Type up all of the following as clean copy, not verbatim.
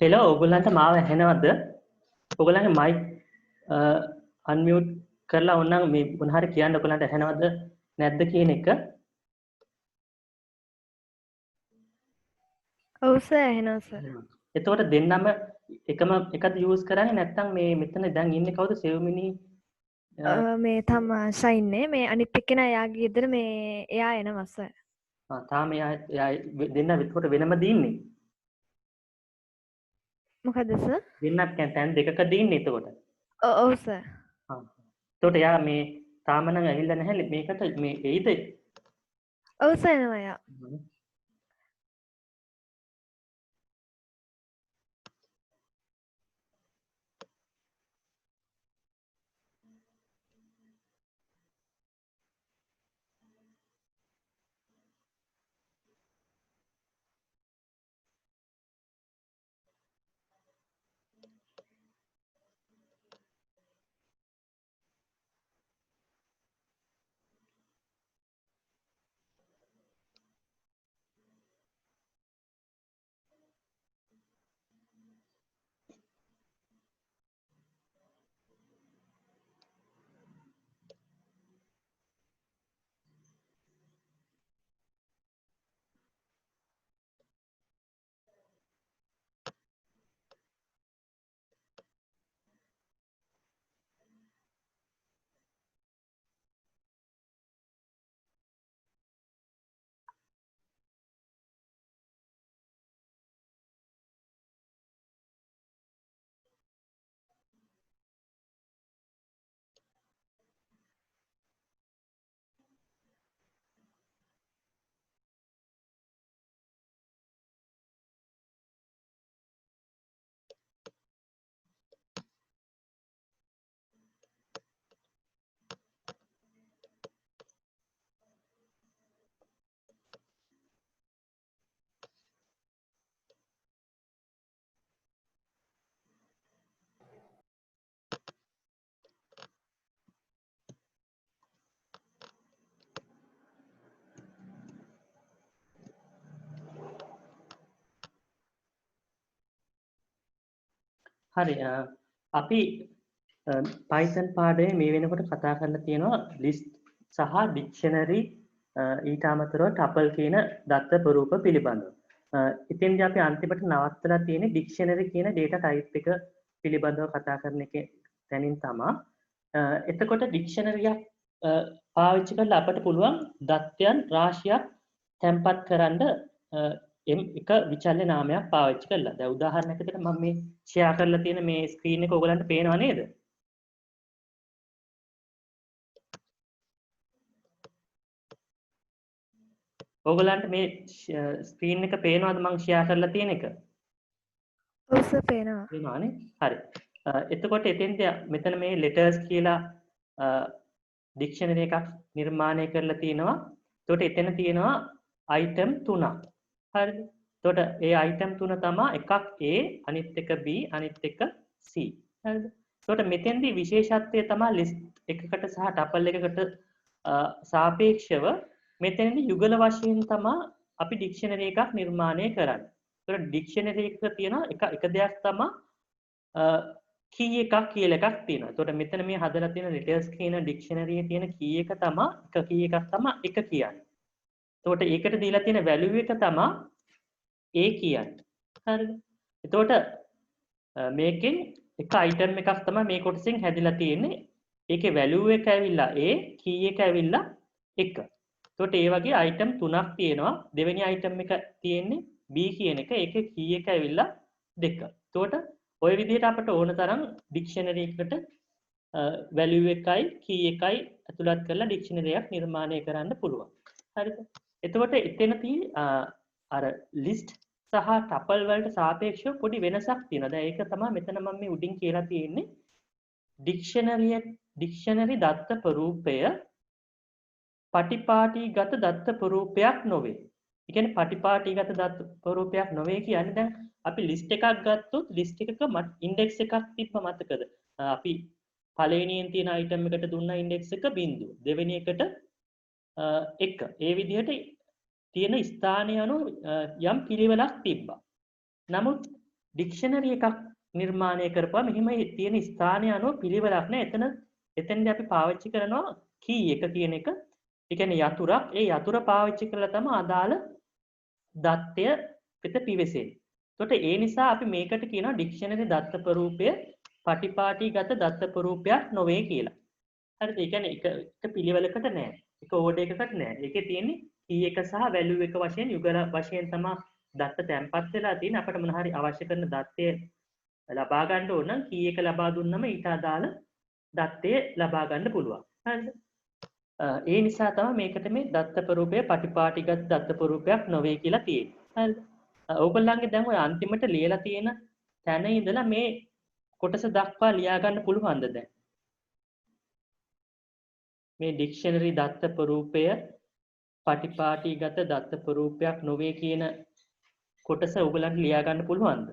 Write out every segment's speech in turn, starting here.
Hello ඔයගොල්ලන්ට මාව ඇහෙනවද? ඔයගොල්ලන්ගේ mic unmute කරලා ඕනනම් මේ මොන හරි කියන්න ඔයගොල්ලන්ට ඇහෙනවද නැද්ද කියන එක. ඔව් සර් ඇහෙනවා සර්. එතකොට දෙන්නම එකම එකද යූස් කරන්නේ නැත්නම් මේ මෙතන දැන් ඉන්නේ කවුද සෙව්මිනි මේ තමාෂා ඉන්නේ මේ අනිත් එක්කෙනා එයාගේ ගෙදර මේ එයා එනවා සර්. තාම එයා දෙන්න එතකොට වෙනමද ඉන්නේ? මොකද සර්? දෙන්නත් තැන් දෙකකද ඉන්නේ එතකොට? ඔව් සර්. එතකොට එයා මේ තාම නම් ඇවිල්ලා නැහැ මේකට මේ එයිද? ඔව් සර් එනවා එයා. හරි අපි Python පාඩමේ මේ වෙනකොට කතා කරලා තියෙනවා list සහ dictionary ඊට අමතරව tuple කියන දත්ත ප්‍රරූප පිළිබඳව. ඉතින්දී අපි අන්තිමට නවත්තලා තියෙන්නේ dictionary කියන data type එක පිළිබඳව කතා කරන එක තැනින් තමයි. එතකොට dictionary එකක් පාවිච්චි කරලා අපට පුළුවන් දත්තයන් රාශියක් තැන්පත් කරන්න එක විචල්්‍ය නාමයක් පාවිච්චි කරලා. දැන් උදාහරණයකට මම මේ ෂෙයා කරලා තියෙන මේ ස්ක්‍රීන් එක ඔයගලන්ට පේනව නේද? ඔයගලන්ට මේ ස්ක්‍රීන් එක පේනවද මම ෂෙයා කරලා තියෙන එක? ඔව් සර් පේනවා. පේනවනේ. හරි. එතකොට එතෙන්දී මෙතන මේ letters කියලා ඩික්ෂනරි එකක් නිර්මාණය කරලා තිනවා. එතකොට එතන තියෙනවා item 3ක්. හරිද? එතකොට ඒ item 3 තමයි එකක් A, අනිත් එක B, අනිත් එක C. හරිද? එතකොට මෙතෙන්දී විශේෂත්වය තමයි list එකකට සහ tuple එකකට සාපේක්ෂව මෙතනදී යුගල වශයෙන් තමයි අපි ඩික්ෂනරි එකක් නිර්මාණය කරන්නේ. එතකොට ඩික්ෂනරි එක තියෙන එක දෙයක් තමයි key එකක් කියලා එකක් තියෙනවා. එතකොට මෙතන මේ හදලා තියෙන letters කියන ඩික්ෂනරි එකේ තියෙන key එක තමයි එක key එකක් තමයි එක කියන්නේ. එතකොට ඒකට දීලා තියෙන value එක තමයි A කියන්නේ. හරිද? එතකොට මේකෙන් එක item එකක් තමයි මේ කොටසෙන් හැදිලා තියෙන්නේ. ඒකේ value එක ඇවිල්ලා A, key එක ඇවිල්ලා 1. එතකොට ඒ වගේ item 3ක් තියෙනවා. දෙවෙනි item එක තියෙන්නේ B කියන එක. ඒකේ key එක ඇවිල්ලා 2. එතකොට ওই විදිහට අපිට ඕන තරම් ඩික්ෂනරි එකකට value එකයි key එකයි ඇතුළත් කරලා ඩික්ෂනරි එකක් නිර්මාණය කරන්න පුළුවන්. හරිද? එතකොට එතනදී අර list සහ tuple වලට සාපේක්ෂව පොඩි වෙනසක් තියෙනවා. දැන් ඒක තමයි මෙතන මම මේ උඩින් කියලා තියෙන්නේ. ඩික්ෂනරි දත්ත ප්‍රරූපය පටිපාටිගත දත්ත ප්‍රරූපයක් නොවේ. ඒ කියන්නේ පටිපාටිගත දත්ත ප්‍රරූපයක් නොවේ කියන්නේ දැන් අපි list එකක් ගත්තොත් list එකක index එකක් තිබ්බ මතකද? අපි පළවෙනියෙන් තියෙන item එකට දුන්න index එක 0. දෙවෙනි එකට 1. ඒ විදිහට තියෙන ස්ථානය අනුව යම් පිළිවෙලක් තිබ්බා. නමුත් ඩික්ෂනරි එකක් නිර්මාණය කරපුවා මෙහෙම තියෙන ස්ථානය අනුව පිළිවෙලක් නෑ. එතනදී අපි පාවිච්චි කරනවා key එක කියන එක. ඒ කියන්නේ යතුරක්. ඒ යතුර පාවිච්චි කරලා තමයි අදාළ දත්තය පිට පිවිසෙන්නේ. එතකොට ඒ නිසා අපි මේකට කියනවා ඩික්ෂනරි දත්ත ප්‍රරූපය පටිපාටිගත දත්ත ප්‍රරූපයක් නොවේ කියලා. හරිද? ඒ කියන්නේ එක පිළිවෙලකට නෑ. එක ඕඩර් එකකට නෑ. ඒකේ තියෙන්නේ key එක සහ value එක වශයෙන් යුගල වශයෙන් තමයි දත්ත තැන්පත් වෙලා තියෙන. අපිට මොන හරි අවශ්‍ය කරන දත්තය ලබා ගන්න ඕන නම් key එක ලබා දුන්නම ඊට අදාළ දත්තය ලබා ගන්න පුළුවන්. හරිද? ඒ නිසා තමයි මේකට මේ දත්ත ප්‍රරූපය පටිපාටිගත දත්ත ප්‍රරූපයක් නොවේ කියලා තියෙන්නේ. හරිද? ඕගොල්ලන්ගේ දැන් ඔය අන්තිමට ලියලා තියෙන තැන ඉඳලා මේ කොටස දක්වා ලියා ගන්න පුළුවන්ද දැන්? මේ ඩික්ෂනරි දත්ත ප්‍රරූපය පටිපාටිගත දත්ත ප්‍රරූපයක් නොවේ කියන කොටස ඕගොල්ලන්ට ලියා ගන්න පුළුවන්ද?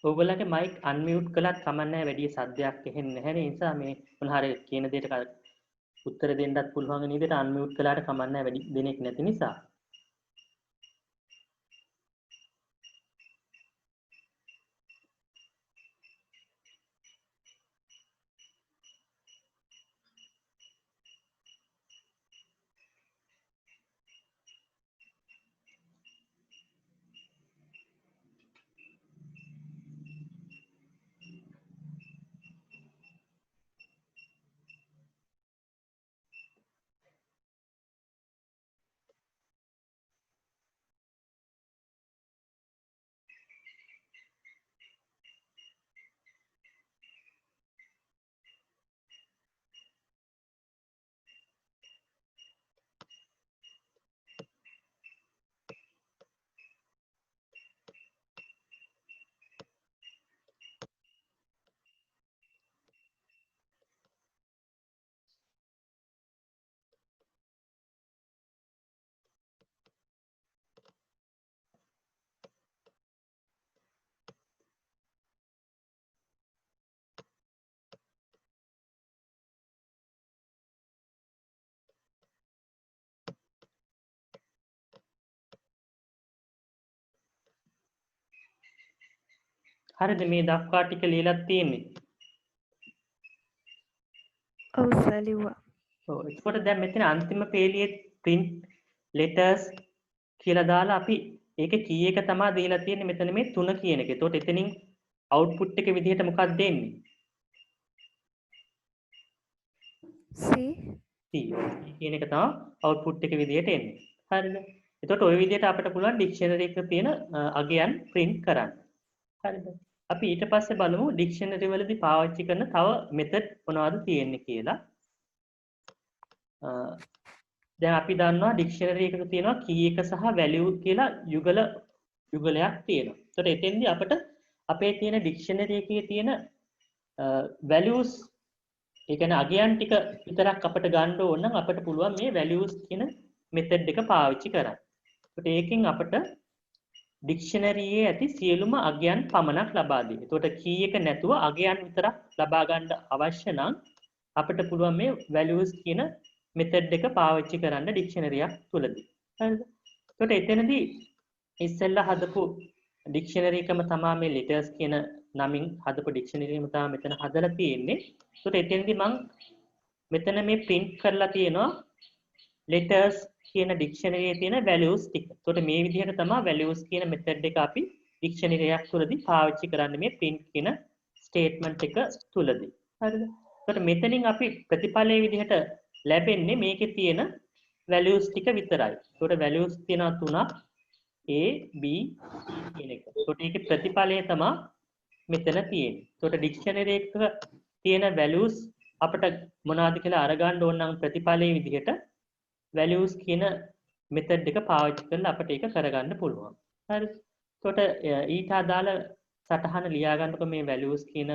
ඔයගොල්ලන්ගේ මයික් අන්මියුට් කළත් කමක් නැහැ වැඩි සද්දයක් එන්නේ නැහැ නේ. ඒ නිසා මේ මොන හරි කියන දෙයට උත්තර දෙන්නත් පුළුවන් වෙන විදිහට අන්මියුට් කළාට කමක් නැහැ වැඩි දෙනෙක් නැති නිසා. හරිද මේ දක්වා ටික ලියලා තියෙන්නේ? ඔව් සර් ලිව්වා. ඔව් එතකොට දැන් මෙතන අන්තිම පේලියේ print letters කියලා දාලා අපි ඒකේ key එක තමයි දීලා තියෙන්නේ මෙතන මේ 3 කියන එක. එතකොට එතනින් output එක විදිහට මොකක්ද දෙන්නේ? C කියන එක තමයි output එක විදිහට එන්නේ. හරිද? එතකොට ওই විදිහට අපිට පුළුවන් dictionary එකේ තියෙන අගයන් print කරන්න. හරිද? අපි ඊට පස්සේ බලමු dictionary වලදී පාවිච්චි කරන තව method මොනවද තියෙන්නේ කියලා. දැන් අපි දන්නවා dictionary එකක තියෙනවා key එක සහ value කියලා යුගලයක් තියෙනවා. ඒතකොට එතෙන්දී අපිට අපේ තියෙන dictionary එකේ තියෙන values ඒ කියන්නේ අගයන් ටික විතරක් අපිට ගන්න ඕන නම් අපිට පුළුවන් මේ values කියන method එක පාවිච්චි කරන්න. ඒකට ඒකෙන් අපිට dictionary එකේ ඇති සියලුම අගයන් පමණක් ලබා දෙන්න. ඒකට key එක නැතුව අගයන් විතරක් ලබා ගන්න අවශ්‍ය නම් අපිට පුළුවන් මේ values කියන method එක පාවිච්චි කරන්න dictionary එකක් තුලදී. හරිද? ඒකට එතනදී ඉස්සෙල්ලා හදපු dictionary එකම තමයි මේ letters කියන නමින් හදපු dictionary එකම තමයි මෙතන හදලා තියෙන්නේ. ඒකට එතනදී මම මෙතන මේ print කරලා තියෙනවා letters කියන dictionary එකේ තියෙන values ටික. ඒකට මේ විදිහට තමයි values කියන method එක අපි dictionary එකක් තුලදී පාවිච්චි කරන්නේ මේ print කියන statement එක තුලදී. හරිද? ඒකට මෙතනින් අපි ප්‍රතිඵලයේ විදිහට ලැබෙන්නේ මේකේ තියෙන values ටික විතරයි. ඒකට values තියෙනවා 3ක් A B කියන එක. ඒකට ඒකේ ප්‍රතිඵලය තමයි මෙතන තියෙන්නේ. එතකොට ඩික්ෂනරි එක තියෙන values අපිට මොනවද කියලා අරගන්න ඕන නම් ප්‍රතිඵලයේ විදිහට values කියන method එක පාවිච්චි කරලා අපිට ඒක කරගන්න පුළුවන්. හරි. එතකොට ඊට අදාළ සටහන ලියා ගන්නකො මේ values කියන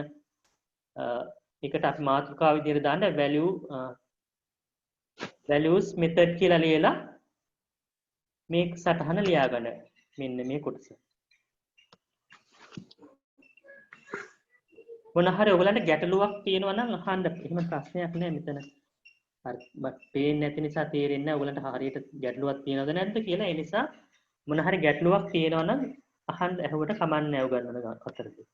එකට අපි මාතෘකාව විදිහට දාන්න values method කියලා ලියලා මේ සටහන ලියා ගන්න. මෙන්න මේ කොටස. මොන හරි ඔයගලන්ට ගැටලුවක් තියෙනවා නම් අහන්න. එහෙම ප්‍රශ්නයක් නෑ මෙතන. හරි. බත් පේන්නේ නැති නිසා තේරෙන්නේ නැහැ ඔයගලන්ට හරියට ගැටලුවක් තියෙනවද නැද්ද කියලා. ඒ නිසා මොන හරි ගැටලුවක් තියෙනවා නම් අහන්න ඇහුවට කමන්නේ නැහැ ඔයගලන්ට අතරදී.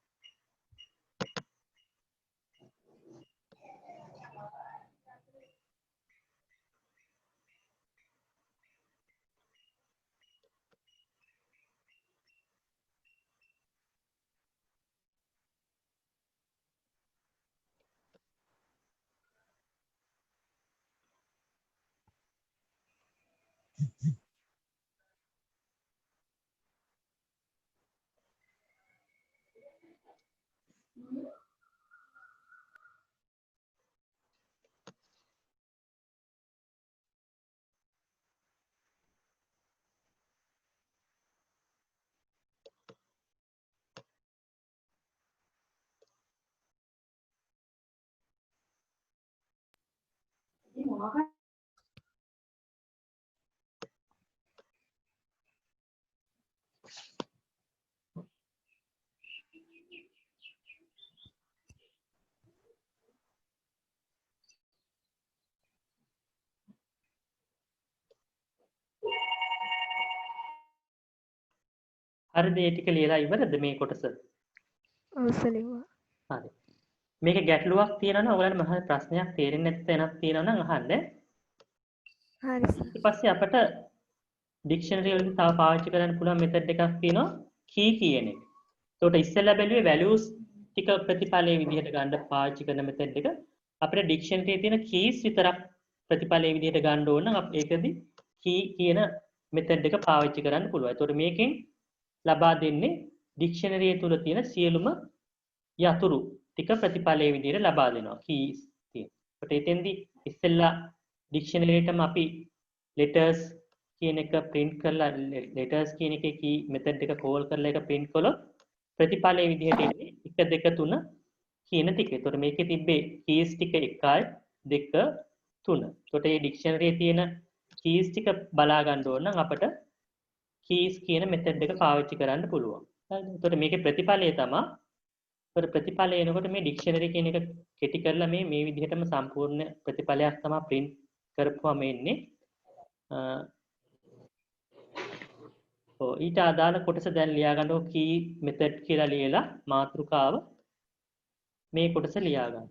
හරිද ඒ ටික ලියලා ඉවරද මේ කොටස? ඔව් සර් ලිව්වා. හරි. මේක ගැටලුවක් තියෙනවා නම් ඔයාලට මහා ප්‍රශ්නයක් තේරෙන්නේ නැත්නම් තැනක් තියෙනවා නම් අහන්න. හරි සර්. ඊට පස්සේ අපිට ඩික්ෂනරි වලදී තව පාවිච්චි කරන්න පුළුවන් මෙතඩ් එකක් තියෙනවා key කියන එක. ඒකට ඉස්සෙල්ලා බැලුවේ values ටික ප්‍රතිඵලයේ විදිහට ගන්න පාවිච්චි කරන මෙතඩ් එක. අපිට ඩික්ෂනරියේ තියෙන keys විතරක් ප්‍රතිඵලයේ විදිහට ගන්න ඕන නම් ඒකදී key කියන මෙතඩ් එක පාවිච්චි කරන්න පුළුවන්. ඒකට මේකෙන් ලබා දෙන්නේ ඩික්ෂනරියේ තුල තියෙන සියලුම යතුරු ටික ප්‍රතිඵලයේ විදිහට ලබා දෙනවා keys තියෙන. ඒකට එතෙන්දී ඉස්සෙල්ලා ඩික්ෂනරියටම අපි letters කියන එක print කරලා letters කියන එකේ key method එක call කරලා ඒක print කළොත් ප්‍රතිඵලයේ විදිහට එන්නේ 1 2 3 කියන ටික. ඒතකොට මේකේ තිබ්බේ keys ටික 1යි 2 3. ඒතකොට මේ ඩික්ෂනරියේ තියෙන keys ටික බලා ගන්න ඕන නම් අපිට keys කියන method එක පාවිච්චි කරන්න පුළුවන්. හරිද? ඒතකොට මේකේ ප්‍රතිඵලය තමයි ඒතකොට ප්‍රතිඵලය එනකොට මේ ඩික්ෂනරි කියන එක කෙටි කරලා මේ විදිහටම සම්පූර්ණ ප්‍රතිඵලයක් තමයි print කරපුවාම එන්නේ. ඊට අදාළ කොටස දැන් ලියා ගන්නකො key method කියලා ලියලා මාතෘකාව මේ කොටස ලියා ගන්න.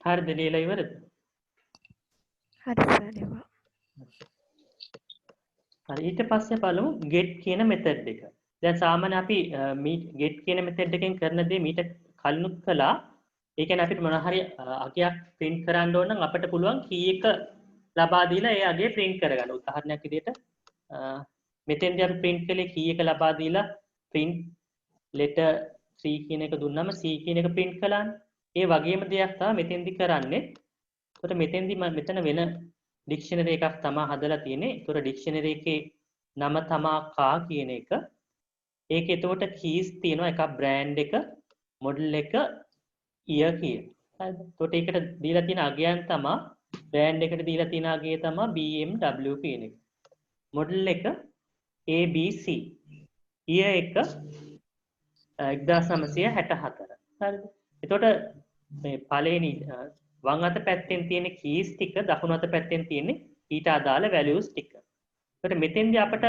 හරිද ලියලා ඉවරද? හරි සර් ලිව්වා. හරි ඊට පස්සේ බලමු get කියන method එක. දැන් සාමාන්‍ය අපි get කියන method එකෙන් කරන දේ මීට කලිනුත් කළා. ඒ කියන්නේ අපිට මොන හරි අගයක් print කරන්න ඕන නම් අපිට පුළුවන් key එක ලබා දීලා ඒ අගය print කරගන්න. උදාහරණයක් විදිහට මෙතෙන්දී අපි print කළේ key එක ලබා දීලා print letter 3 කියන එක දුන්නාම C කියන එක print කළානේ. ඒ වගේම දෙයක් තමයි මෙතෙන්දි කරන්නේ. ඒකට මෙතෙන්දි මම මෙතන වෙන ඩික්ෂනරි එකක් තමයි හදලා තියෙන්නේ. ඒතකොට ඩික්ෂනරි එකේ නම තමයි කා කියන එක. ඒකේ එතකොට keys තියෙනවා එකක් brand එක, model එක, year කියන. හරිද? එතකොට ඒකට දීලා තියෙන අගයන් තමයි බ්‍රෑන්ඩ් එකට දීලා තියෙන අගය තමයි BMW කියන එක. මොඩල් එක ABC. ඊය එක 1964. හරිද? එතකොට මේ පළවෙනි වම් අත පැත්තෙන් තියෙන කීස් ටික දකුණු අත පැත්තෙන් තියෙන්නේ ඊට අදාළ වැලියුස් ටික. එතකොට මෙතෙන්දී අපට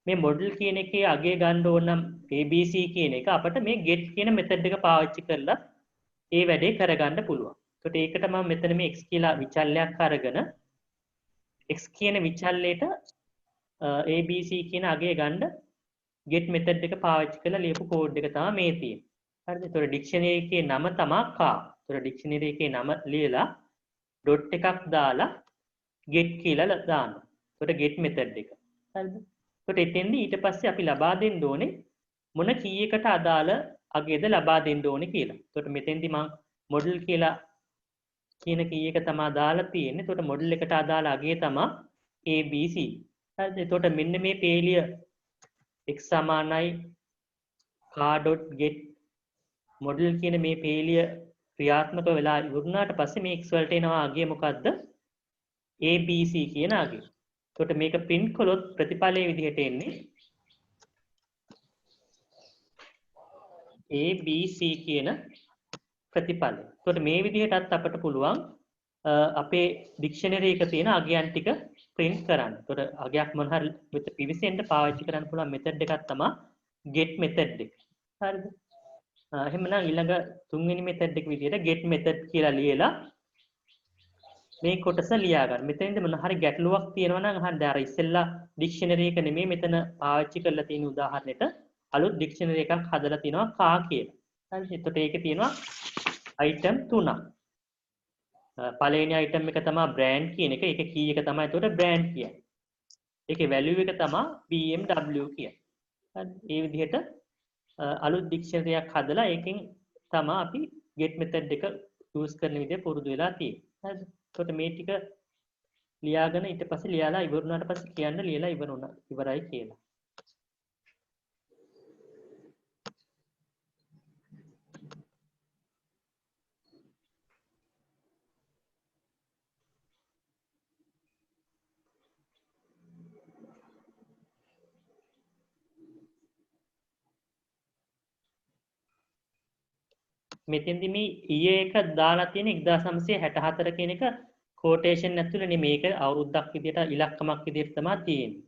මේ මොඩල් කියන එකේ අගය ගන්න ඕන නම් ABC කියන එක අපට මේ get කියන මෙතඩ් එක පාවිච්චි කරලා ඒ වැඩේ කරගන්න පුළුවන්. එතකොට ඒකට මම මෙතන මේ x කියලා විචල්‍යයක් අරගෙන x කියන විචල්‍යයට ABC කියන අගය ගන්න get method එක පාවිච්චි කරලා ලියපු කෝඩ් එක තමයි මේ තියෙන්නේ. හරිද? ඒතකොට ඩික්ෂනරි එකේ නම තමයි car. ඒතකොට ඩික්ෂනරි එකේ නම ලියලා ඩොට් එකක් දාලා get කියලා දානවා. ඒතකොට get method එක. හරිද? ඒතකොට එතෙන්දී ඊට පස්සේ අපි ලබා දෙන්න ඕනේ මොන කී එකට අදාළ අගයද ලබා දෙන්න ඕනේ කියලා. ඒතකොට මෙතෙන්දී මම මොඩල් කියලා කියන කී එක තමයි දාලා තියෙන්නේ. ඒතකොට මොඩල් එකට අදාළ අගය තමයි ABC. හරිද? එතකොට මෙන්න මේ පේලිය x සමානයි car.get මොඩල් කියන මේ පේලිය ක්‍රියාත්මක වෙලා ඉවරුනාට පස්සේ මේ x වලට එනවා අගය මොකද්ද? ABC කියන අගය. එතකොට මේක print කළොත් ප්‍රතිඵලයේ විදිහට එන්නේ ABC කියන ප්‍රතිඵලය. එතකොට මේ විදිහටත් අපට පුළුවන් අපේ ඩික්ෂනරි එක තියෙන අගයන් ටික print කරන්න. එතකොට අගයක් මොන හරි මෙතන පිවිසෙන්න පාවිච්චි කරන්න පුළුවන් method එකක් තමයි get method එක. හරිද? එහෙමනම් ඊළඟ තුන්වෙනි method එක විදිහට get method කියලා ලියලා මේ කොටස ලියා ගන්න. මෙතෙන්ද මොන හරි ගැටලුවක් තියෙනවා නම් අහන්න. අර ඉස්සෙල්ලා ඩික්ෂනරි එක නෙමෙයි මෙතන පාවිච්චි කරලා තියෙන උදාහරණෙට අලුත් ඩික්ෂනරි එකක් හදලා තිනවා කා කියලා. හරිද? එතකොට ඒකේ තියෙනවා item 3ක්. පළවෙනි item එක තමයි brand කියන එක. ඒකේ key එක තමයි එතකොට brand කියන්නේ. ඒකේ value එක තමයි BMW කියන්නේ. හරිද? මේ විදිහට අලුත් ඩික්ෂනරි එකක් හදලා ඒකෙන් තමයි අපි get method එක use කරන විදිහ පුරුදු වෙලා තියෙන්නේ. හරිද? එතකොට මේ ටික ලියාගෙන ඊට පස්සේ ලියලා ඉවරුනාට පස්සේ කියන්න ලියලා ඉවරයි කියලා. මෙතෙන්දි මේ ඊයේ එක දාලා තියෙන 1964 කියන එක quotation ඇතුළේ නෙමෙයි. මේක අවුරුද්දක් විදියට ඉලක්කමක් විදියට තමයි තියෙන්නේ.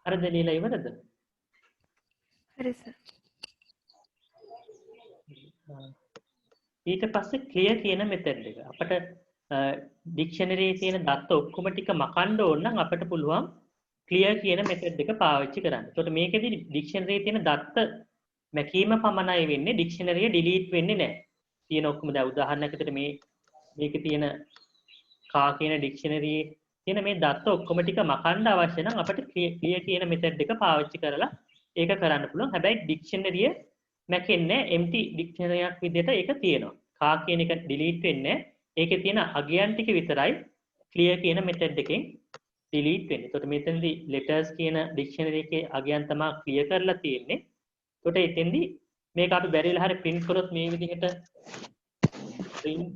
හරිද ලියලා ඉවරද? හරි සර්. ඊට පස්සේ clear කියන method එක. අපිට dictionary එකේ තියෙන දත්ත ඔක්කොම ටික මකන්න ඕන නම් අපිට පුළුවන් clear කියන method එක පාවිච්චි කරන්න. ඒකට මේකෙදි dictionary එකේ තියෙන දත්ත මැකීම පමණයි වෙන්නේ, dictionary එක delete වෙන්නේ නැහැ. තියෙන ඔක්කොම දැන් උදාහරණයක් විදිහට මේකේ තියෙන කා කියන dictionary තියෙන මේ දත්ත ඔක්කොම ටික මකන්න අවශ්‍ය නම් අපිට clear කියන method එක පාවිච්චි කරලා ඒක කරන්න පුළුවන්. හැබැයි dictionary මැකෙන්නේ empty dictionary එකක් විදිහට ඒක තියෙනවා. කා කියන එක delete වෙන්නේ ඒකේ තියෙන අගයන් ටික විතරයි clear කියන method එකෙන් delete වෙන්නේ. එතකොට මෙතනදී letters කියන dictionary එකේ අගයන් තමයි clear කරලා තියෙන්නේ. එතකොට එතෙන්දී මේක අපි බැරිලා හරිය print කරොත් මේ විදිහට print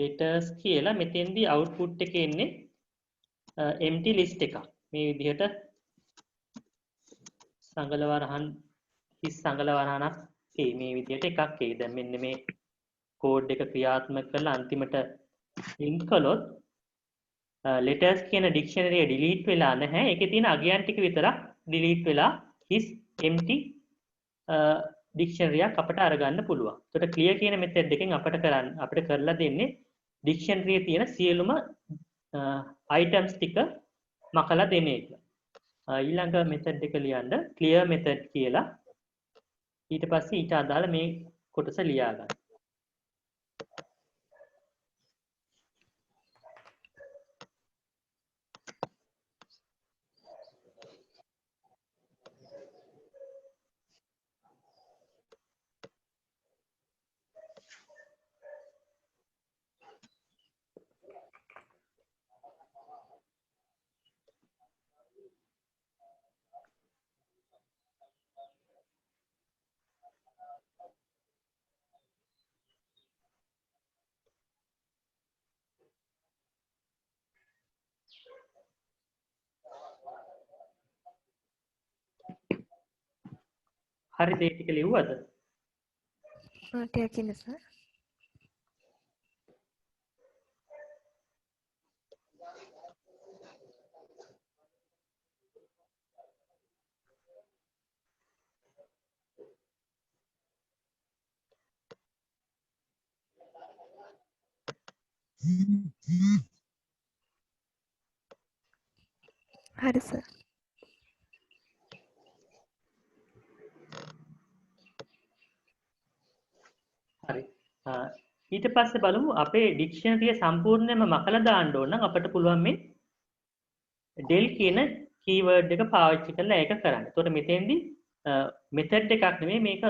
letters කියලා මෙතෙන්දී output එකේ එන්නේ empty list එකක්. මේ විදිහට සංගල වරහන් හිස් සංගල වරහනක් මේ විදිහට එකක් එයි. දැන් මෙන්න මේ කෝඩ් එක ක්‍රියාත්මක කරලා අන්තිමට print කළොත් letters කියන dictionary එක delete වෙලා නැහැ. ඒකේ තියෙන අගයන් ටික විතරක් delete වෙලා හිස් empty dictionary එකක් අපිට අරගන්න පුළුවන්. ඒකට clear කියන method එකෙන් අපිට කරලා දෙන්නේ dictionary එකේ තියෙන සියලුම items ටික මකලා දෙන එක. ඊළඟ method එක ලියන්න clear method කියලා. ඊට පස්සේ ඊට අදාළ මේ කොටස ලියා ගන්න. හරි දෙයක් ටික ලිව්වද? ටිකක් ඉන්න සර්. හරි සර්. හරි. ඊට පස්සේ බලමු අපේ ඩික්ෂනරිය සම්පූර්ණයෙන්ම මකලා දාන්න ඕන නම් අපිට පුළුවන් මේ del කියන කීවර්ඩ් එක පාවිච්චි කරලා ඒක කරන්න. එතකොට මෙතෙන්දී මෙතඩ් එකක් නෙමෙයි මේක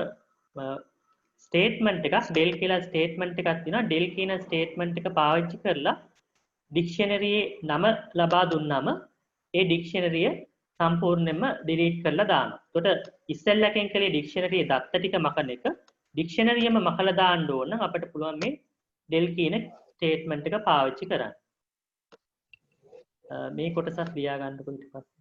ස්ටේට්මන්ට් එකක්. del කියලා ස්ටේට්මන්ට් එකක් තියෙනවා. del කියන ස්ටේට්මන්ට් එක පාවිච්චි කරලා ඩික්ෂනරියේ නම ලබා දුන්නාම ඒ ඩික්ෂනරිය සම්පූර්ණයෙන්ම delete කරලා දානවා. එතකොට ඉස්සෙල්ලකින් කලේ ඩික්ෂනරියේ දත්ත ටික මකන එක ඩික්ෂනරියම මකලා දාන්න ඕන නම් අපිට පුළුවන් මේ del කියන ස්ටේට්මන්ට් එක පාවිච්චි කරන්න. මේ කොටසක් ලියා ගන්නකො ඊට පස්සේ.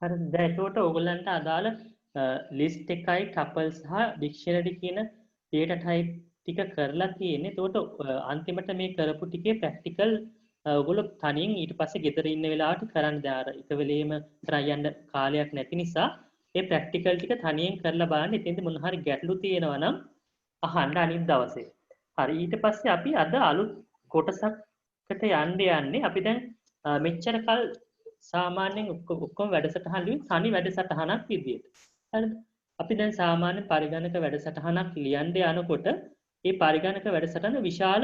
හරි දැන් ඒකට ඕගොල්ලන්ට අදාළ ලිස්ට් එකයි ටපල් සහ ඩික්ෂනරි කියන data type ටික කරලා තියෙන්නේ. ඒකට අන්තිමට මේ කරපු ටිකේ ප්‍රැක්ටිකල් ඔයගොල්ලෝ තනියෙන් ඊට පස්සේ ගෙදර ඉන්න වෙලාවට කරන්න දාර එක වෙලෙම try යන්න කාලයක් නැති නිසා මේ ප්‍රැක්ටිකල් ටික තනියෙන් කරලා බලන්න. ඉතින්ද මොන හරි ගැටලු තියෙනවා නම් අහන්න අනිත් දවසේ. හරි ඊට පස්සේ අපි අද අලුත් කොටසකට යන්නේ. අපි දැන් මෙච්චර කල් සාමාන්‍යයෙන් ඔක්කොම වැඩසටහන් ලියුවේ තනි වැඩසටහනක් විදියට. හරිද? අපි දැන් සාමාන්‍ය පරිගණක වැඩසටහනක් ලියන්න යනකොට ඒ පරිගණක වැඩසටහන විශාල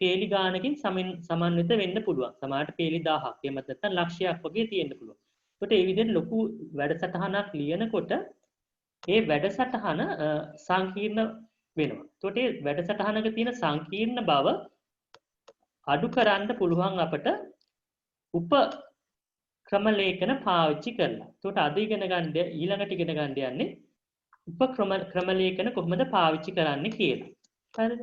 පේලි ගානකින් සමන්විත වෙන්න පුළුවන්. සමහරට පේලි 1000ක් එහෙම නැත්නම් ලක්ෂයක් වගේ තියෙන්න පුළුවන්. ඒකට ඒ විදිහට ලොකු වැඩසටහනක් ලියනකොට ඒ වැඩසටහන සංකීර්ණ වෙනවා. ඒකට ඒ වැඩසටහනක තියෙන සංකීර්ණ බව අඩු කරන්න පුළුවන් අපට ක්‍රම ලේඛන පාවිච්චි කරලා. ඒකට අද ඉගෙන ගන්න ඊළඟට ඉගෙන ගන්න යන්නේ ක්‍රම ලේඛන කොහොමද පාවිච්චි කරන්නේ කියලා. හරිද?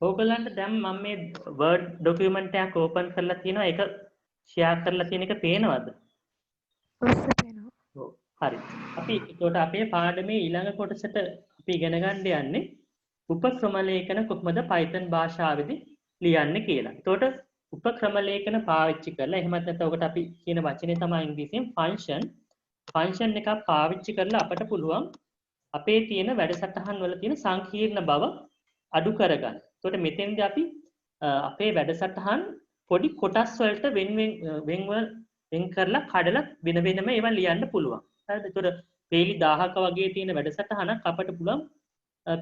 ඕගලන්ට දැන් මම මේ Word document එකක් open කරලා තියෙනවා. ඒක share කරලා තියෙන එක පේනවද? ඔස්ස පේනවා. ඔව්. හරි. අපි ඒකට අපේ පාඩමේ ඊළඟ කොටසට අපි ඉගෙන ගන්න යන්නේ උපක්‍රම ලේඛන කොහොමද Python භාෂාවේදී ලියන්නේ කියලා. ඒකට උපක්‍රම ලේඛන පාවිච්චි කරලා එහෙමත් නැත්නම් ඔකට අපි කියන වචනේ තමයි ඉංග්‍රීසියෙන් ෆන්ක්ෂන් එකක් පාවිච්චි කරලා අපට පුළුවන් අපේ තියෙන වැඩසටහන් වල තියෙන සංකීර්ණ බව අඩු කරගන්න. ඒකට මෙතෙන්දී අපි අපේ වැඩසටහන් පොඩි කොටස් වලට වෙන් කරලා කඩලා වෙන වෙනම ඒවා ලියන්න පුළුවන්. හරිද? ඒකට පේලි 1000ක වගේ තියෙන වැඩසටහනක් අපට පුළුවන්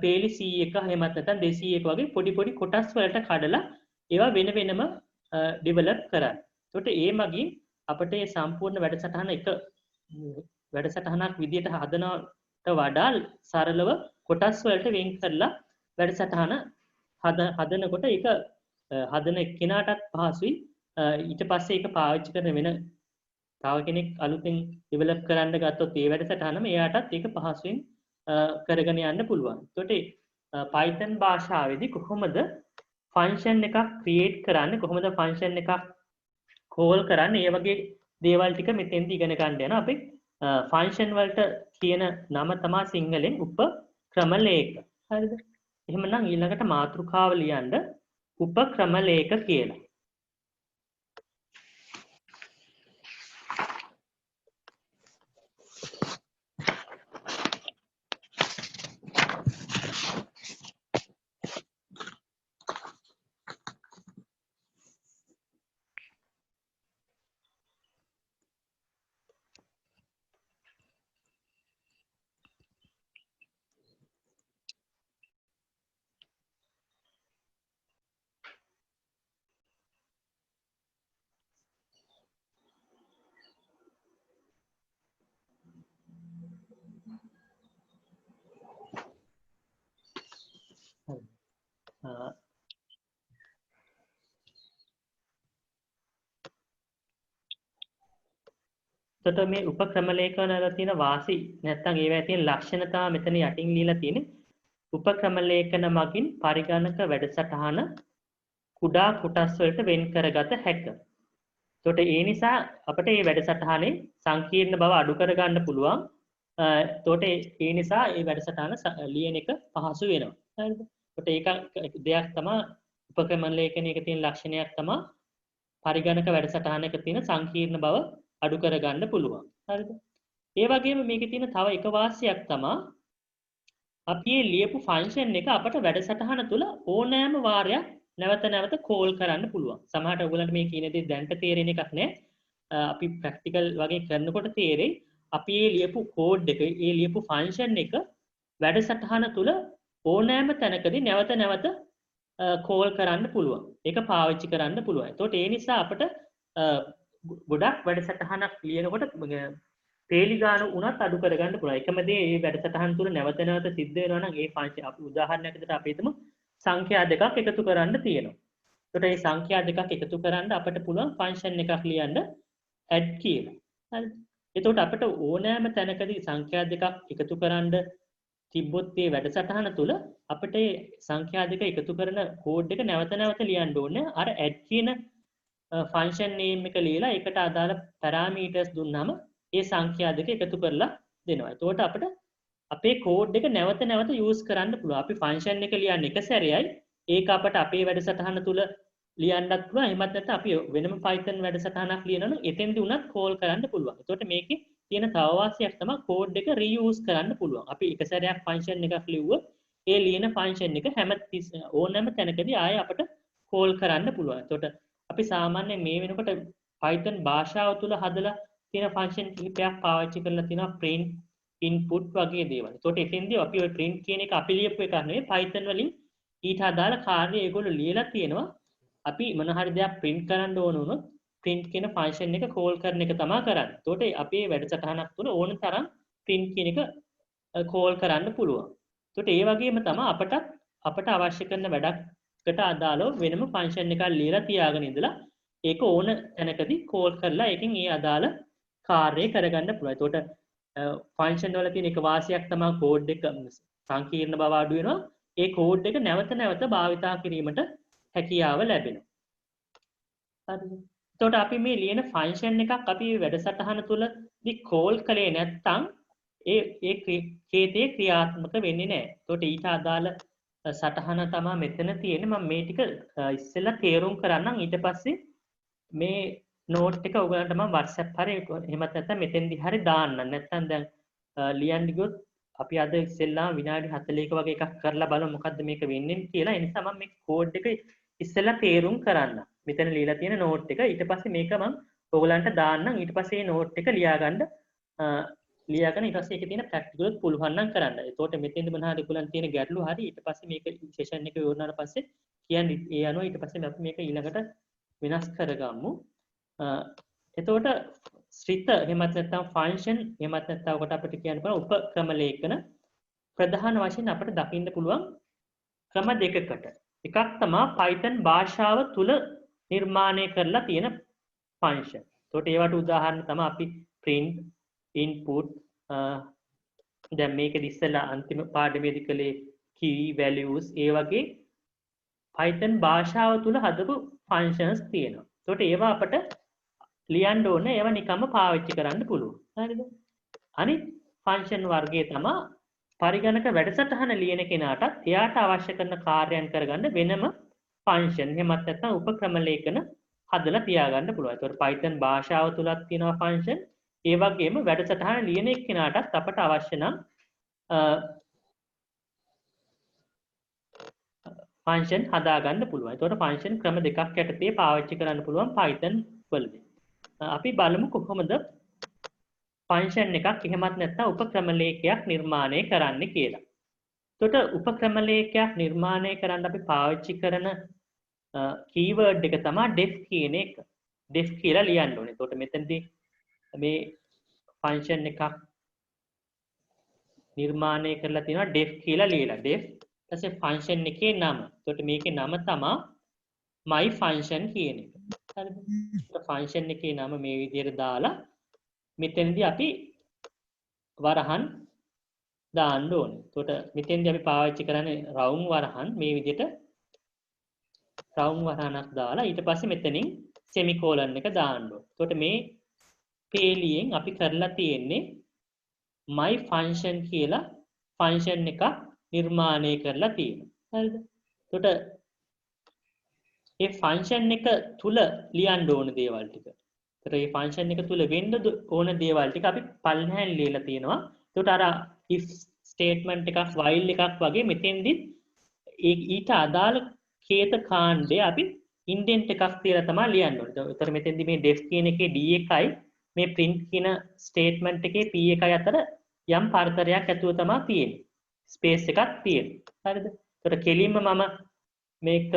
පේලි 100ක එහෙමත් නැත්නම් 200ක වගේ පොඩි පොඩි කොටස් වලට කඩලා ඒවා වෙන වෙනම ඩෙවලොප් කරන්න. ඒකට ඒ මගින් අපිට මේ සම්පූර්ණ වැඩසටහන එක වැඩසටහනක් විදියට හදනවට වඩා සරලව කොටස් වලට වෙන් කරලා වැඩසටහන හදනකොට ඒක හදන එක්කෙනාටත් පහසුයි. ඊට පස්සේ ඒක පාවිච්චි කරන වෙන තව කෙනෙක් අලුතෙන් ඩෙවලොප් කරන්න ගත්තොත් ඒ වැඩසටහනම එයාටත් ඒක පහසුවෙන් කරගෙන යන්න පුළුවන්. ඒකට Python භාෂාවේදී කොහොමද ෆන්ක්ෂන් එකක් ක්‍රියේට් කරන්නේ, කොහොමද ෆන්ක්ෂන් එකක් කෝල් කරන්නේ, ඒ වගේ දේවල් ටික මෙතෙන්දී ඉගෙන ගන්න යනවා. අපි ෆන්ක්ෂන් වලට කියන නම තමයි සිංහලෙන් උපක්‍රම ලේඛ. හරිද? එහෙමනම් ඊළඟට මාතෘකාව ලියන්න උපක්‍රම ලේඛ කියලා. එතකොට මේ උපක්‍රම ලේඛන වල තියෙන වාසි නැත්නම් ඒවැය තියෙන ලක්ෂණතා මෙතන යටින් ලියලා තියෙන්නේ. උපක්‍රම ලේඛන මගින් පරිගණක වැඩසටහන කුඩා කොටස් වලට වෙන් කරගත හැකිය. එතකොට ඒ නිසා අපිට මේ වැඩසටහනේ සංකීර්ණ බව අඩු කර ගන්න පුළුවන්. එතකොට ඒ නිසා මේ වැඩසටහන ලියන එක පහසු වෙනවා. හරිද? එතකොට ඒක දෙයක් තමයි උපක්‍රම ලේඛනයක තියෙන ලක්ෂණයක් තමයි පරිගණක වැඩසටහනක තියෙන සංකීර්ණ බව අඩු කරගන්න පුළුවන්. හරිද? ඒ වගේම මේකේ තියෙන තව එක වාසියක් තමයි අපි මේ ලියපු ෆන්ක්ෂන් එක අපට වැඩසටහන තුල ඕනෑම වාරයක් නැවත නැවත කෝල් කරන්න පුළුවන්. සමහරට ඔයගලන්ට මේ කියන දේ දැනට තේරෙන එකක් නෑ. අපි ප්‍රැක්ටිකල් වගේ කරනකොට තේරෙයි අපි මේ ලියපු කෝඩ් එක, මේ ලියපු ෆන්ක්ෂන් එක වැඩසටහන තුල ඕනෑම තැනකදී නැවත නැවත කෝල් කරන්න පුළුවන්. ඒක පාවිච්චි කරන්න පුළුවන්. ඒතකොට ඒ නිසා අපට ගොඩක් වැඩසටහනක් ලියනකොට පේලි ගාන උනත් අඩු කරගන්න පුළුවන්. එකම දේ මේ වැඩසටහන් තුල නැවත නැවත සිද්ධ වෙනවා නම් ඒ ෆන්ක්ෂන් අපි උදාහරණයක් විදිහට අපි හිතමු සංඛ්‍යා දෙකක් එකතු කරන්න තියෙනවා. එතකොට මේ සංඛ්‍යා දෙකක් එකතු කරන්න අපිට පුළුවන් ෆන්ක්ෂන් එකක් ලියන්න add කියලා. හරිද? එතකොට අපිට ඕනෑම තැනකදී සංඛ්‍යා දෙකක් එකතු කරන්න තිබ්බොත් මේ වැඩසටහන තුල අපිට මේ සංඛ්‍යා දෙක එකතු කරන කෝඩ් එක නැවත නැවත ලියන්න ඕනේ. අර add කියන ෆන්ක්ෂන් නේම් එක ලියලා ඒකට අදාළ පැරාමීටර්ස් දුන්නාම ඒ සංඛ්‍යා දෙක එකතු කරලා දෙනවා. එතකොට අපිට අපේ කෝඩ් එක නැවත නැවත යූස් කරන්න පුළුවන්. අපි ෆන්ක්ෂන් එක ලියන්නේ එක සැරේයි. ඒක අපිට අපේ වැඩසටහන තුල ලියන්නත් පුළුවන්. එහෙමත් නැත්නම් අපි වෙනම Python වැඩසටහනක් ලියනවා නම් එතෙන්දී උනත් කෝල් කරන්න පුළුවන්. එතකොට මේකේ තියෙන තව වාසියක් තමයි කෝඩ් එක රීයූස් කරන්න පුළුවන්. අපි එක සැරයක් ෆන්ක්ෂන් එකක් ලිව්වොත් ඒ ලියන ෆන්ක්ෂන් එක හැම ඕනෑම තැනකදී ආයෙ අපිට කෝල් කරන්න පුළුවන්. එතකොට අපි සාමාන්‍යයෙන් මේ වෙනකොට Python භාෂාව තුල හදලා තියෙන ෆන්ක්ෂන් කිහිපයක් පාවිච්චි කරලා තියෙනවා print input වගේ දේවල්. ඒකට එතෙන්දී අපි ඔය print කියන එක අපි ලියපු එකක් නෙවෙයි Python වලින් ඊට අදාළ කාර්යය ඒගොල්ලෝ ලියලා තියෙනවා. අපි මොන හරි දෙයක් print කරන්න ඕන වුණොත් print කියන ෆන්ක්ෂන් එක කෝල් කරන එක තමයි කරන්නේ. එතකොට අපේ වැඩසටහනක් තුළ ඕන තරම් print කියන එක කෝල් කරන්න පුළුවන්. එතකොට ඒ වගේම තමයි අපට අවශ්‍ය කරන වැඩකට අදාළව වෙනම ෆන්ක්ෂන් එකක් ලියලා තියාගෙන ඉඳලා ඒක ඕන තැනකදී කෝල් කරලා ඒකෙන් ඒ අදාළ කාර්යය කරගන්න පුළුවන්. එතකොට ෆන්ක්ෂන් වල තියෙන එක වාසියක් තමයි කෝඩ් එක සංකීර්ණ බව අඩු වෙනවා. ඒ කෝඩ් එක නැවත නැවත භාවිතා කිරීමට හැකියාව ලැබෙනවා. හරිද? එතකොට අපි මේ ලියන ෆන්ක්ෂන් එකක් අපි වැඩසටහන තුලදී කෝල් කළේ නැත්නම් ඒ කේතේ ක්‍රියාත්මක වෙන්නේ නැහැ. එතකොට ඊට අදාළ සටහන තමයි මෙතන තියෙන්නේ. මම මේ ටික ඉස්සෙල්ලා තේරුම් කරන්නම්. ඊට පස්සේ මේ නෝට් එක ඔයගලන්ට මම WhatsApp හරි එහෙමත් නැත්නම් මෙතෙන්දි හරි දාන්නම්. නැත්නම් දැන් ලියන්න ගියොත් අපි අද ඉස්සෙල්ලා විනාඩි 40ක වගේ එකක් කරලා බලමු මොකද්ද මේක වෙන්නේ කියලා. ඒ නිසා මම මේ කෝඩ් එක ඉස්සෙල්ලා තේරුම් කරන්න. මෙතන ලියලා තියෙන නෝට් එක ඊට පස්සේ මේක මම ඔයගලන්ට දාන්නම්. ඊට පස්සේ මේ නෝට් එක ලියාගන්න ඊට පස්සේ ඒකේ තියෙන ප්‍රැක්ටිකල් පුළුවන් නම් කරන්න. එතකොට මෙතෙන්ද මොනවාද ඔයගලන් තියෙන ගැටලු හරි ඊට පස්සේ මේක සෙෂන් එක ඉවරනාට පස්සේ කියන්නේ ඒ අනුව ඊට පස්සේ අපි මේක ඊළඟට වෙනස් කරගමු. එතකොට ශ්‍රිත එහෙමත් නැත්නම් ෆන්ක්ෂන් එහෙමත් නැත්නම් ඔකට අපිට කියන්න පුළුවන් උපක්‍රම ලේඛන ප්‍රධාන වශයෙන් අපිට දකින්න පුළුවන් ක්‍රම දෙකකට. එකක් තමයි Python භාෂාව තුල නිර්මාණය කරලා තියෙන ෆන්ක්ෂන්. එතකොට ඒවට උදාහරණ තමයි අපි print input දැන් මේකෙදි ඉස්සෙල්ලා අන්තිම පාඩමේදී කළේ key values ඒ වගේ Python භාෂාව තුල හදපු functions තියෙනවා. එතකොට ඒවා අපට ලියන්න ඕන ඒවා නිකම්ම පාවිච්චි කරන්න පුළුවන්. හරිද? අනිත් ෆන්ක්ෂන් වර්ගය තමයි පරිගණක වැඩසටහන ලියන කෙනාටත් එයාට අවශ්‍ය කරන කාර්යයන් කරගන්න වෙනම ෆන්ක්ෂන් එහෙමත් නැත්නම් උපක්‍රම ලේඛන හදලා තියාගන්න පුළුවන්. ඒතකොට Python භාෂාව තුලත් තියෙනවා ෆන්ක්ෂන්. ඒ වගේම වැඩසටහන ලියන එක්කෙනාටත් අපට අවශ්‍ය නම් ෆන්ක්ෂන් හදාගන්න පුළුවන්. ඒතකොට ෆන්ක්ෂන් ක්‍රම දෙකක් යටතේ පාවිච්චි කරන්න පුළුවන් Python වලදී. අපි බලමු කොහොමද ෆන්ක්ෂන් එකක් එහෙමත් නැත්නම් උපක්‍රම ලේඛයක් නිර්මාණය කරන්න කියලා. එතකොට උපක්‍රම ලේඛයක් නිර්මාණය කරන්න අපි පාවිච්චි කරන කීවර්ඩ් එක තමයි def කියන එක. def කියලා ලියන්න ඕනේ. එතකොට මෙතනදී මේ ෆන්ක්ෂන් එකක් නිර්මාණය කරලා තියෙනවා def කියලා ලියලා. def ඊපස්සේ ෆන්ක්ෂන් එකේ නම. එතකොට මේකේ නම තමයි my function කියන එක. හරිද? ෆන්ක්ෂන් එකේ නම මේ විදිහට දාලා මෙතෙන්දී අපි වරහන් දාන්න ඕනේ. එතකොට මෙතෙන්දී අපි පාවිච්චි කරන්නේ round වරහන් මේ විදිහට round වරහනක් දාලා ඊට පස්සේ මෙතනින් semicolon එක දාන්න ඕනේ. එතකොට මේ පේලියෙන් අපි කරලා තියෙන්නේ my function කියලා ෆන්ක්ෂන් එකක් නිර්මාණය කරලා තියෙනවා. හරිද? එතකොට ඒ ෆන්ක්ෂන් එක තුල ලියන්න ඕන දේවල් ටික. ඒතර මේ ෆන්ක්ෂන් එක තුල වෙන්න ඕන දේවල් ටික අපි පල්හැන් ලියලා තියෙනවා. ඒකට අර if statement එකක් while එකක් වගේ මෙතෙන්දි ඊට අදාළ කේත කාණ්ඩය අපි indent එකක් තියලා තමයි ලියන්න ඕනේ. ඒතර මෙතෙන්දි මේ def කියන එකේ d එකයි මේ print කියන statement එකේ p එකයි අතර යම් පරතරයක් ඇතුව තමයි තියෙන්නේ. space එකක් තියෙනවා. හරිද? ඒතර කෙලින්ම මම මේක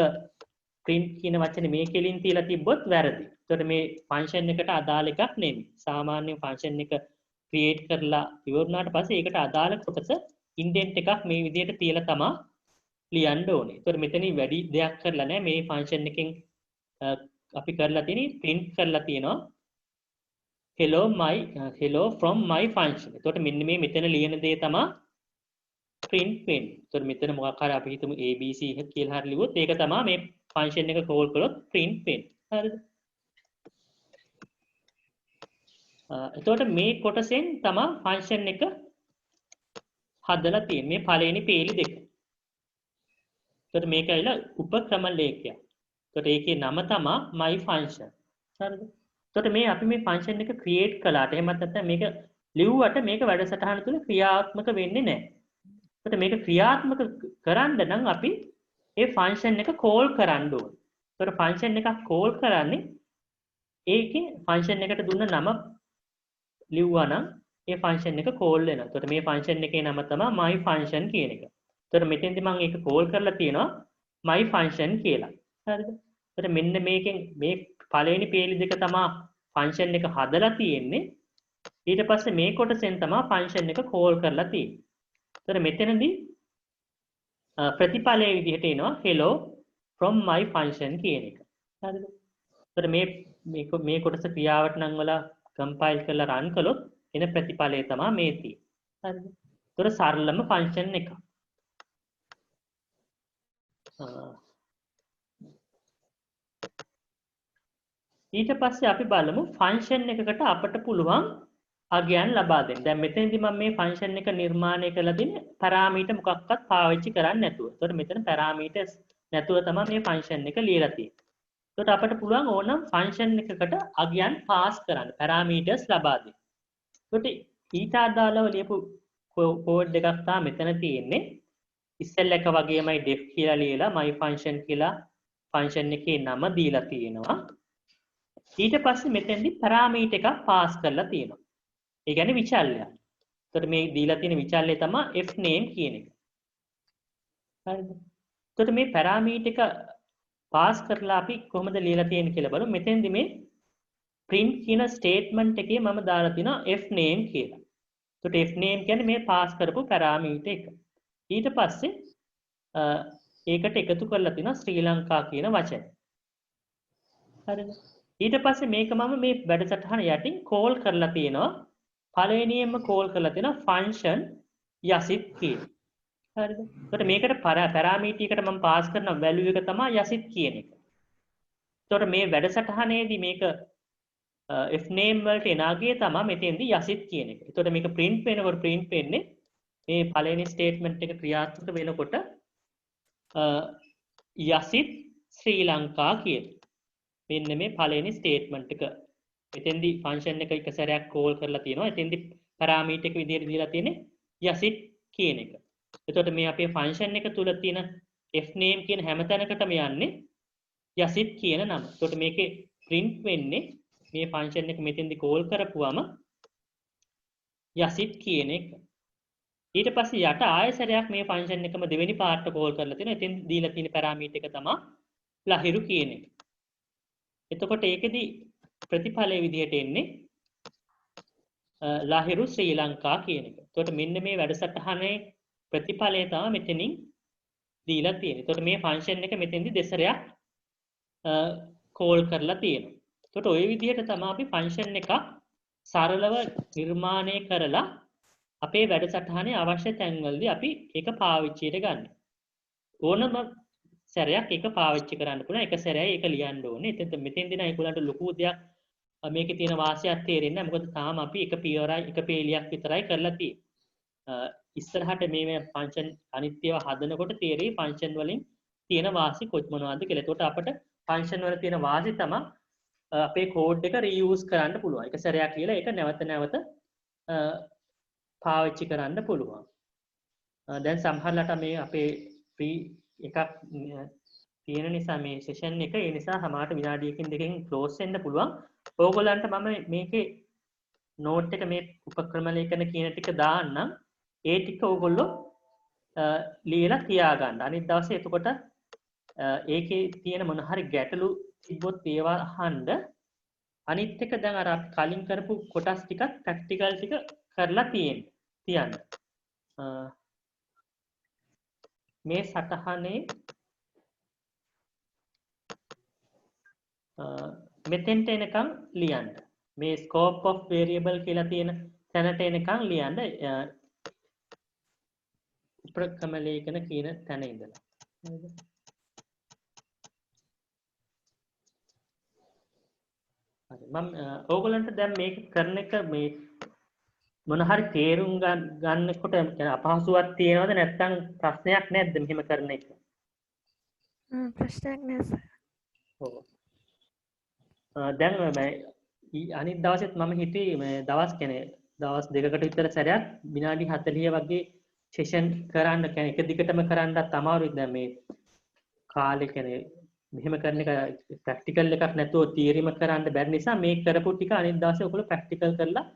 print කියන වචනේ මේ කෙලින් තියලා තිබ්බොත් වැරදි. ඒතකොට මේ ෆන්ක්ෂන් එකට අදාළ එකක් නෙමෙයි. සාමාන්‍යයෙන් ෆන්ක්ෂන් එක ක්‍රියේට් කරලා ඉවරනාට පස්සේ ඒකට අදාළ කොටස ඉන්ඩෙන්ට් එකක් මේ විදිහට තියලා තමයි ලියන්න ඕනේ. ඒතකොට මෙතනින් වැඩි දෙයක් කරලා නැහැ. මේ ෆන්ක්ෂන් එකෙන් අපි කරලා තියෙන්නේ print කරලා තියෙනවා hello from my function. ඒතකොට මෙන්න මේ මෙතන ලියන දේ තමයි print වෙන්නේ. ඒතකොට මෙතන මොකක් හරි අපි හිතමු abc කියලා හරි ලිව්වොත් ඒක තමයි මේ ෆන්ක්ෂන් එක කෝල් කරොත් print වෙන්නේ. හරිද? එතකොට මේ කොටසෙන් තමයි ෆන්ක්ෂන් එක හදලා තියෙන්නේ. මේ පළවෙනි පේලි දෙක. එතකොට මේක ඇවිල්ලා උපක්‍රම ලේඛයක්. එතකොට ඒකේ නම තමයි my function. හරිද? එතකොට මේ අපි මේ ෆන්ක්ෂන් එක ක්‍රියේට් කළාට එහෙමත් නැත්නම් මේක ලිව්වට මේක වැඩසටහන තුල ක්‍රියාත්මක වෙන්නේ නැහැ. එතකොට මේක ක්‍රියාත්මක කරන්න නම් අපි ඒ ෆන්ක්ෂන් එක කෝල් කරන්න ඕනේ. එතකොට ෆන්ක්ෂන් එකක් කෝල් කරන්නේ ඒකේ ෆන්ක්ෂන් එකට දුන්න නම ලිව්වා නම් ඒ ෆන්ක්ෂන් එක කෝල් වෙනවා. එතකොට මේ ෆන්ක්ෂන් එකේ නම තමයි my function කියන එක. එතකොට මෙතෙන්දි මම ඒක කෝල් කරලා තියෙනවා my function කියලා. හරිද? ඒතර මෙන්න මේකෙන් මේ පළවෙනි පේලි දෙක තමයි ෆන්ක්ෂන් එක හදලා තියෙන්නේ. ඊට පස්සේ මේ කොටසෙන් තමයි ෆන්ක්ෂන් එක කෝල් කරලා තියෙන්නේ. ඒතර මෙතනදී ප්‍රතිඵලයේ විදිහට එනවා hello from my function කියන එක. හරිද? ඒතර මේ කොටස ක්‍රියාවට නම් වල කම්පයිල් කරලා රන් කළොත් එන ප්‍රතිඵලය තමයි මේ තියෙන්නේ. හරිද? ඒතර සරලම ෆන්ක්ෂන් එක. ඊට පස්සේ අපි බලමු ෆන්ක්ෂන් එකකට අපට පුළුවන් අගයන් ලබා දෙන්න. දැන් මෙතනදී මම මේ ෆන්ක්ෂන් එක නිර්මාණය කරලා දෙන්නේ පැරාමීටර් මොකක්වත් පාවිච්චි කරන්නේ නැතුව. ඒතකොට මෙතන පැරාමීටර්ස් නැතුව තමයි මේ ෆන්ක්ෂන් එක ලියලා තියෙන්නේ. ඒකට අපට පුළුවන් ඕනම් ෆන්ක්ෂන් එකකට අගයන් පාස් කරන්න පැරාමීටර්ස් ලබා දෙන්න. ඒකට ඊට අදාළව ලියපු කෝඩ් එකක් තමයි මෙතන තියෙන්නේ. ඉස්සෙල් එක වගේමයි def කියලා ලියලා my function කියලා ෆන්ක්ෂන් එකේ නම දීලා තියෙනවා. ඊට පස්සේ මෙතෙන්දි පැරාමීටර් එකක් පාස් කරලා තියෙනවා. ඒ කියන්නේ විචල්‍යයක්. ඒකට මේ දීලා තියෙන විචල්‍යය තමයි fname කියන එක. හරිද? ඒකට මේ පැරාමීටර් එක පාස් කරලා අපි කොහොමද ලියලා තියෙන්නේ කියලා බලමු. මෙතෙන්දි මේ print කියන ස්ටේට්මන්ට් එකේ මම දාලා තිනවා fname කියලා. ඒකට fname කියන්නේ මේ පාස් කරපු පැරාමීටර් එක. ඊට පස්සේ ඒකට එකතු කරලා තිනවා ශ්‍රී ලංකා කියන වචන. හරිද? ඊට පස්සේ මේක මම මේ වැඩසටහන යටින් කෝල් කරලා තියෙනවා. පළවෙනියෙන්ම කෝල් කරලා තියෙනවා ෆන්ක්ෂන් යසිත් කියන. හරිද? ඒකට මේකට පැරාමීටර් එකට මම පාස් කරන වැලියු එක තමයි යසිත් කියන එක. ඒකට මේ වැඩසටහනේදී මේක fname වලට එනාගේ තමයි මෙතෙන්දී යසිත් කියන එක. ඒකට මේක print වෙනකොට print වෙන්නේ මේ පළවෙනි ස්ටේට්මන්ට් එක ක්‍රියාත්මක වෙනකොට යසිත් ශ්‍රී ලංකා කියන. මෙන්න මේ පළවෙනි ස්ටේට්මන්ට් එක. එතෙන්දී ෆන්ක්ෂන් එක එක සැරයක් කෝල් කරලා තියෙනවා. එතෙන්දී පැරාමීටර් එක විදිහට දීලා තියෙන්නේ යසිත් කියන එක. එතකොට මේ අපේ ෆන්ක්ෂන් එක තුල තියෙන fname කියන හැම තැනකටම යන්නේ යසිත් කියන නම. එතකොට මේකේ print වෙන්නේ මේ ෆන්ක්ෂන් එක මෙතෙන්දී කෝල් කරපුවම යසිත් කියන එක. ඊට පස්සේ යට ආයෙ සැරයක් මේ ෆන්ක්ෂන් එකම දෙවෙනි පාර්ට් කෝල් කරලා තියෙනවා. එතෙන් දීලා තියෙන පැරාමීටර් එක තමයි ලහිරු කියන එක. එතකොට ඒකෙදි ප්‍රතිඵලයේ විදිහට එන්නේ ලහිරු ශ්‍රී ලංකා කියන එක. එතකොට මෙන්න මේ වැඩසටහනේ ප්‍රතිඵලය තමයි මෙතනින් දීලා තියෙන්නේ. එතකොට මේ ෆන්ක්ෂන් එක මෙතෙන්දි දෙසරයක් කෝල් කරලා තියෙනවා. එතකොට ওই විදිහට තමයි අපි ෆන්ක්ෂන් එකක් සරලව නිර්මාණය කරලා අපේ වැඩසටහනේ අවශ්‍ය තැන්වලදී අපි ඒක පාවිච්චියට ගන්න. ඕනම සැරයක් ඒක පාවිච්චි කරන්න පුළුවන්. එක සැරයයි ඒක ලියන්න ඕනේ. එතෙන් මෙතෙන්දී නම් ඒගොල්ලන්ට ලොකු දෙයක් මේකේ තියෙන වාසියක් තේරෙන්නේ නැහැ. මොකද තාම අපි එක පියවරයි එක පේලියක් විතරයි කරලා තියෙන්නේ. ඉස්සරහට මේ ෆන්ක්ෂන් අනිත්‍යව හදනකොට තේරෙයි ෆන්ක්ෂන් වලින් තියෙන වාසි මොනවද කියලා. ඒකට අපිට ෆන්ක්ෂන් වල තියෙන වාසි තමයි අපේ කෝඩ් එක රීයූස් කරන්න පුළුවන්. එක සැරයක් කියලා ඒක නැවත නැවත පාවිච්චි කරන්න පුළුවන්. දැන් සමහරලාට මේ අපේ ෆ්‍රී එකක් තියෙන නිසා මේ සෙෂන් එක ඒ නිසා සමහරට විනාඩියකින් දෙකකින් ක්ලෝස් වෙන්න පුළුවන්. ඕගොල්ලන්ට මම මේකේ නෝට් එක මේ උපක්‍රම ලේඛන කියන ටික දාන්නම්. ඒ ටික ඕගොල්ලෝ ලියලා තියාගන්න. අනිත් දවසේ එතකොට ඒකේ තියෙන මොන හරි ගැටලු තිබ්බොත් ඒවා අහන්න. අනිත් එක දැන් අර අපි කලින් කරපු කොටස් ටිකත් ප්‍රැක්ටිකල් ටික කරලා තියන්න. මේ සටහනේ මෙතෙන්ට එනකම් ලියන්න. මේ scope of variable කියලා තියෙන තැනට එනකම් ලියන්න. උපක්‍රම ලේඛන කියන තැන ඉඳලා. හරි. මම ඕගොල්ලන්ට දැන් මේක කරන එක මේ මොන හරි තේරුම් ගන්නකොට අපහසුවක් තියෙනවද නැත්නම් ප්‍රශ්නයක් නැද්ද මෙහෙම කරන එක? ප්‍රශ්නයක් නෑ සර්. ඔව්. දැන් අනිත් දවසෙත් මම හිතුවේ මේ දවස් දෙකකට විතර සැරයක් විනාඩි 40 වගේ සෙෂන් කරන්න කියන්නේ එක දිගටම කරන්නත් අමාරුයි. දැන් මේ කාලේ කියන්නේ මෙහෙම කරන එක ප්‍රැක්ටිකල් එකක් නැතුව තියරිම කරන්න බැරි නිසා මේ කරපු ටික අනිත් දවසේ ඔයගොල්ලෝ ප්‍රැක්ටිකල් කරලා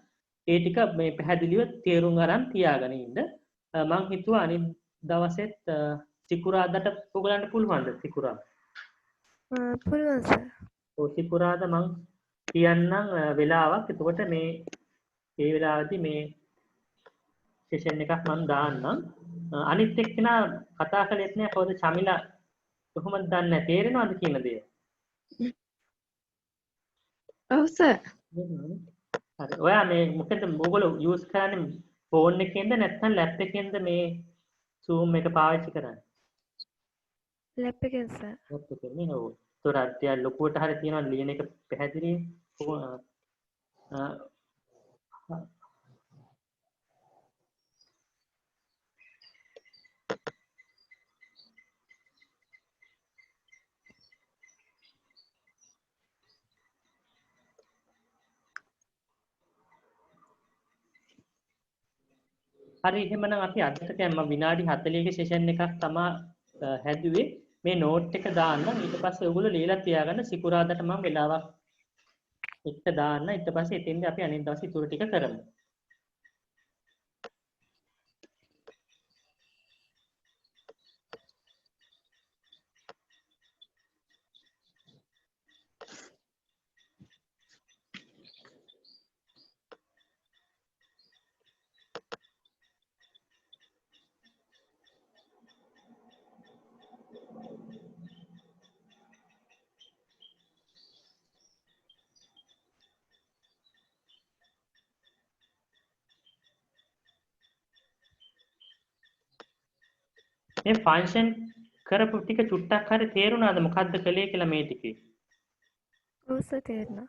ඒ ටික මේ පැහැදිලිව තේරුම් අරන් තියාගෙන ඉන්න. මම හිතුවා අනිත් දවසෙත් සිකුරාදට ඔයගලන්ට පුළුවන්ද සිකුරාදා? පුළුවන් සර්. ඔව් සිකුරාදා මං කියන්නම් වෙලාවක්. එතකොට මේ ඒ වෙලාවේදී මේ සෙෂන් එකක් මම දාන්නම්. අනිත් එක්කෙනා කතා කළෙත් නෑ කවුද චමිලා කොහොමද දන්නේ නැහැ තේරෙනවද කියන දේ? ඔව් සර්. හරි. ඔයා මේ මොකද ඕගොල්ලෝ යූස් කරන්නේ ෆෝන් එකෙන්ද නැත්නම් ලැප් එකෙන්ද මේ Zoom එක පාවිච්චි කරන්නේ? ලැප් එකෙන් සර්. ලැප් එකෙන් නේ ඔව්. ඒතොර අර ලොකුවට හරි තියෙනවා ලියන එක පැහැදිලි. හරි එහෙමනම් අපි අදට දැන් මම විනාඩි 40ක සෙෂන් එකක් තමයි හැදුවේ මේ නෝට් එක දාන්න ඊට පස්සේ ඔයගොල්ලෝ ලියලා තියාගන්න සිකුරාදාට මම වෙලාවක් එක දාන්න ඊට පස්සේ එතෙන්දී අපි අනිත් දවසේ ඉතුරු ටික කරමු. මේ ෆන්ක්ෂන් කරපු ටික චුට්ටක් හරි තේරුණාද මොකද්ද කළේ කියලා මේ ටිකේ? ඔව් සර් තේරුණා.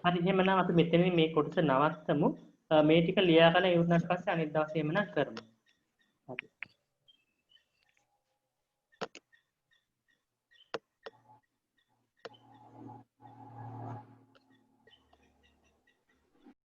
හරි එහෙමනම් අපි මෙතනින් මේ කොටස නවත්තමු. මේ ටික ලියාගෙන ඉවරනට පස්සේ අනිත් දවසේ එමනම් කරමු.